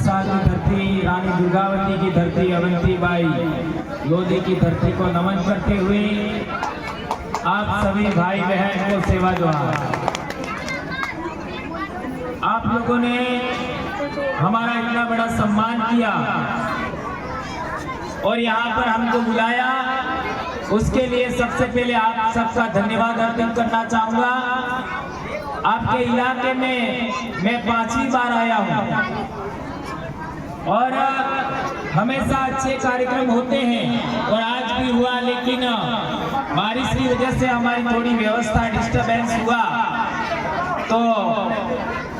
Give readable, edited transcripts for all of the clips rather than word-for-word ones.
शंकरसार की धरती, रानी दुर्गावती की धरती, अवंती बाई लोधी की धरती को नमन करते हुए आप सभी भाई बहन को सेवा जोहार। आप लोगों ने हमारा इतना बड़ा सम्मान किया और यहाँ पर हमको बुलाया, उसके लिए सबसे पहले आप सबका धन्यवाद अर्पित करना चाहूँगा। आपके इलाके में मैं 5वीं बार आया हूँ और हमेशा अच्छे कार्यक्रम होते हैं और आज भी हुआ, लेकिन बारिश की वजह से हमारी थोड़ी व्यवस्था डिस्टर्बेंस हुआ तो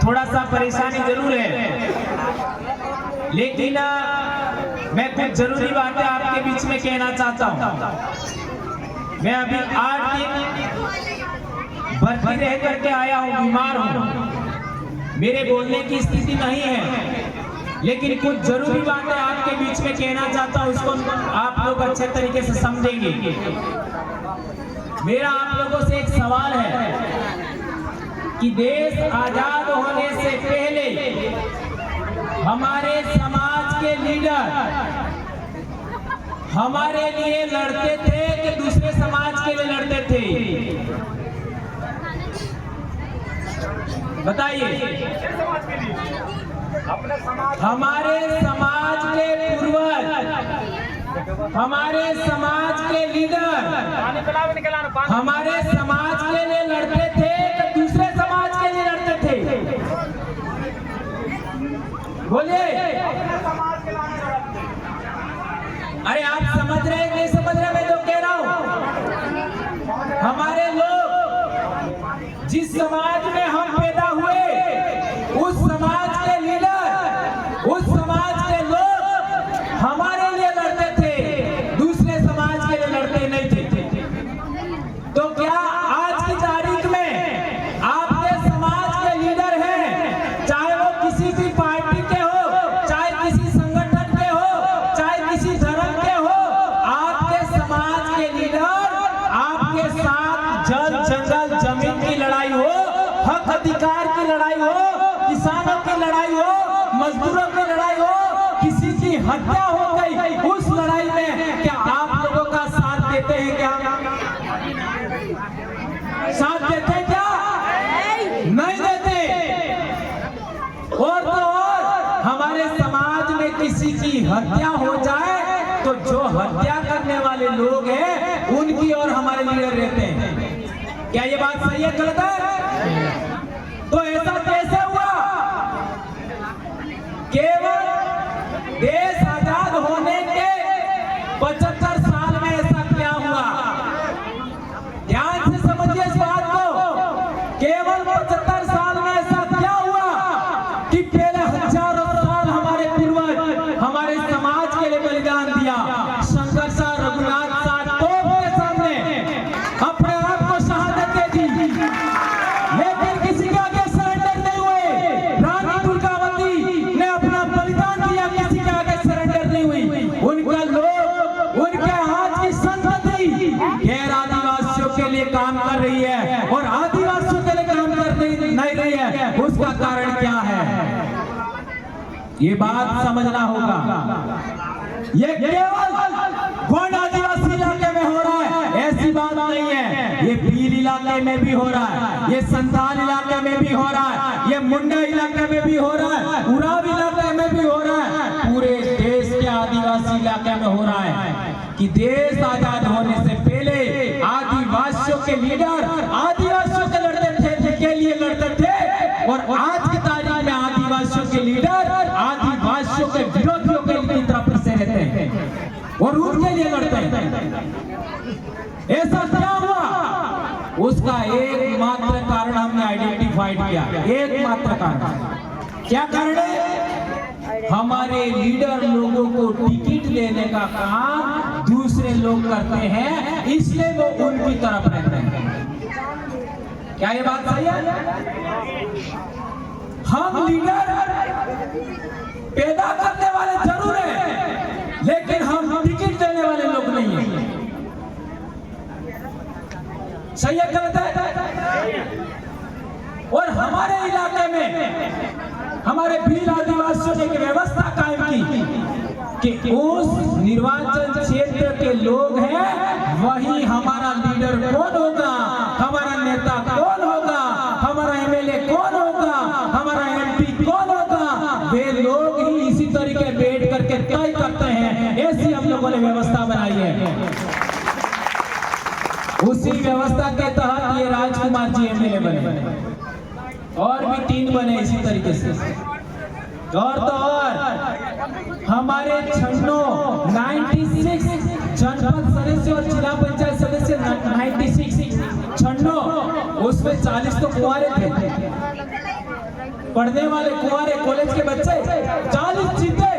थोड़ा सा परेशानी जरूर है, लेकिन मैं कुछ जरूरी बातें आपके बीच में कहना चाहता हूँ। मैं अभी 8 दिन भर्ती रह करके आया हूँ, बीमार हूँ, मेरे बोलने की स्थिति नहीं है, लेकिन कुछ जरूरी बातें आपके बीच में कहना चाहता हूँ, उसको आप लोग अच्छे तरीके से समझेंगे। मेरा आप लोगों से एक सवाल है कि देश आजाद होने से पहले हमारे समाज के लीडर हमारे लिए लड़ते थे कि दूसरे समाज के लिए लड़ते थे? बताइए। हमारे समाज के पूर्वज, हमारे समाज के लीडर हमारे समाज के लिए लड़ते थे कि दूसरे समाज के लिए लड़ते थे? बोलिए। अरे आप समझ रहे हैं नहीं समझ रहे? मैं तो कह रहा हूं, हमारे लोग जिस समाज में हम पैदा हुए उस समाज के लीडर, उस समाज के लोग हमारे लिए लड़ते थे, दूसरे समाज के लिए लड़ते नहीं थे। तो क्या आज की तारीख में आपके समाज के लीडर हैं, चाहे वो किसी भी पार्टी के हो, चाहे किसी संगठन के हो, चाहे किसी धर्म के हो, आपके समाज के लीडर आपके साथ जल जंगल जमीन की लड़ाई हो, हक अधिकार की लड़ाई हो, किसानों की लड़ाई हो, मजदूरों की लड़ाई हो, किसी की हत्या हो गई, उस लड़ाई में क्या आप लोगों का साथ देते हैं? क्या साथ देते हैं? क्या नहीं देते? और तो और हमारे समाज में किसी की हत्या हो जाए तो जो हत्या करने वाले लोग हैं उनकी और हमारे लीडर रहते हैं। क्या ये बात सही है गलत है? तो ऐसा कैसे हुआ? केवल देश आजाद होने के 75 साल में ऐसा क्या हुआ? ध्यान से समझिए इस बात को। केवल 75 साल में ऐसा क्या हुआ कि पहले हजारों साल हमारे पूर्वज हमारे समाज के लिए बलिदान दिया। शंकरसार, रघुनाथ सार तोप के सामने अपने आप को शहादत दे दी, लेकिन किसी के आगे सरेंडर नहीं हुए। रानी दुर्गावती ने अपना बलिदान दिया, किसी के आगे सरेंडर नहीं हुई। उनका लोग, उनके हाथ की संतति गैर आदिवासियों के लिए काम कर रही है और आदिवासियों के लिए काम कर नहीं रही है। उसका कारण क्या है? ये बात समझना होगा। ये केवल गोंड आदिवासी इलाके में हो रहा है, ऐसी बात नहीं है। ये भील इलाके में भी हो रहा है, ये संथाल इलाके में भी हो रहा है, ये मुंडा इलाके में भी हो रहा है, उराव इलाके में भी हो रहा है, पूरे देश के आदिवासी इलाके में हो रहा है कि देश आजाद होने से पहले आदिवासियों के लीडर आदिवासियों के लिए लड़ते थे और आज की तारीख में आदिवासियों के लीडर आदिवासियों के विरोधियों की तरफ से रहते हैं और उनके लिए लड़ते हैं। ऐसा क्या हुआ? उसका एकमात्र कारण हमने आइडेंटिफाइड किया, एकमात्र कारण। क्या कारण है? हमारे लीडर लोगों को टिकट देने का काम दूसरे लोग करते हैं, इसलिए वो उनकी तरफ रहते हैं। क्या ये बात सही है? हम लीडर पैदा करने वाले जरूर हैं, लेकिन हम टिकट देने वाले लोग नहीं हैं। सही है गलत है? और हमारे इलाके में हमारे भील आदिवासियों ने एक व्यवस्था कि उस निर्वाचन क्षेत्र के लोग हैं, वही हमारा लीडर कौन होगा, हमारा नेता कौन होगा, हमारा एमएलए कौन होगा, हमारा एमपी कौन होगा, वे लोग ही इसी तरीके बैठ करके तय करते हैं। ऐसी हम लोगों ने व्यवस्था बनाई है। उसी व्यवस्था के तहत ये राजकुमार जी एमएलए बने और भी 3 बने इसी तरीके से। और तो और हमारे 96 जनपद सदस्य और जिला पंचायत सदस्य 96 उसमें 40 तो कुंवारे थे, पढ़ने वाले कुंवारे कॉलेज के बच्चे 40 जीते।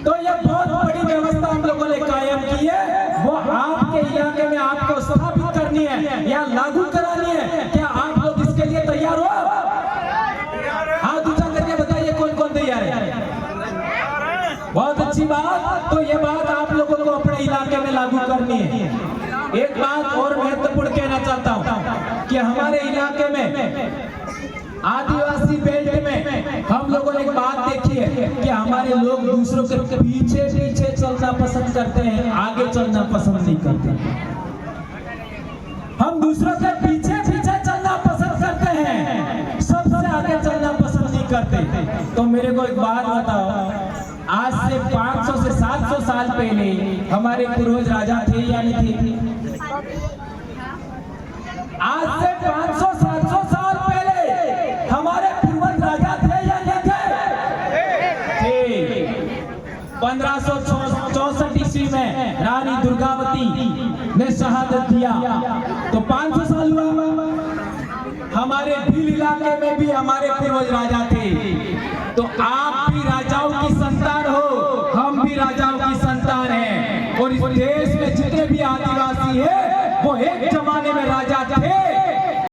तो ये बहुत बड़ी व्यवस्था हम लोगों ने कायम की है। वो आपके इलाके में आपको स्थापित करनी है या लागू करानी है। क्या आप लोग इसके लिए तैयार हो? हाथ ऊंचा करके बताइए कौन कौन तैयार है। बहुत अच्छी बात। तो ये बात आप लोगों को अपने इलाके में लागू करनी है। एक बात और महत्वपूर्ण कहना चाहता हूँ कि हमारे इलाके में आदिवासी बेल्ट में हम लोगों ने एक बात देखी है कि हमारे लोग दूसरों के पीछे पीछे चलना पसंद करते हैं, आगे चलना पसंद नहीं करते। हम दूसरों के पीछे पीछे चलना पसंद करते हैं, सबसे आगे चलना पसंद नहीं करते। तो मेरे को एक बात बताओ, आज से 500 से 700 साल पहले हमारे पूर्वज राजा थे या नहीं थे? आज से 500-700 साल पहले हमारे पूर्वज राजा थे या नहीं थे? 1564 ईस्वी में रानी दुर्गावती ने शहादत दिया, तो 500 साल हुआ। हमारे भील इलाके में भी हमारे पूर्वज राजा थे। तो आप भी राजाओं की संतान हो, हम भी राजाओं की संतान हैं। और इस देश में जितने भी आदिवासी हैं वो एक जमाने में राजा थे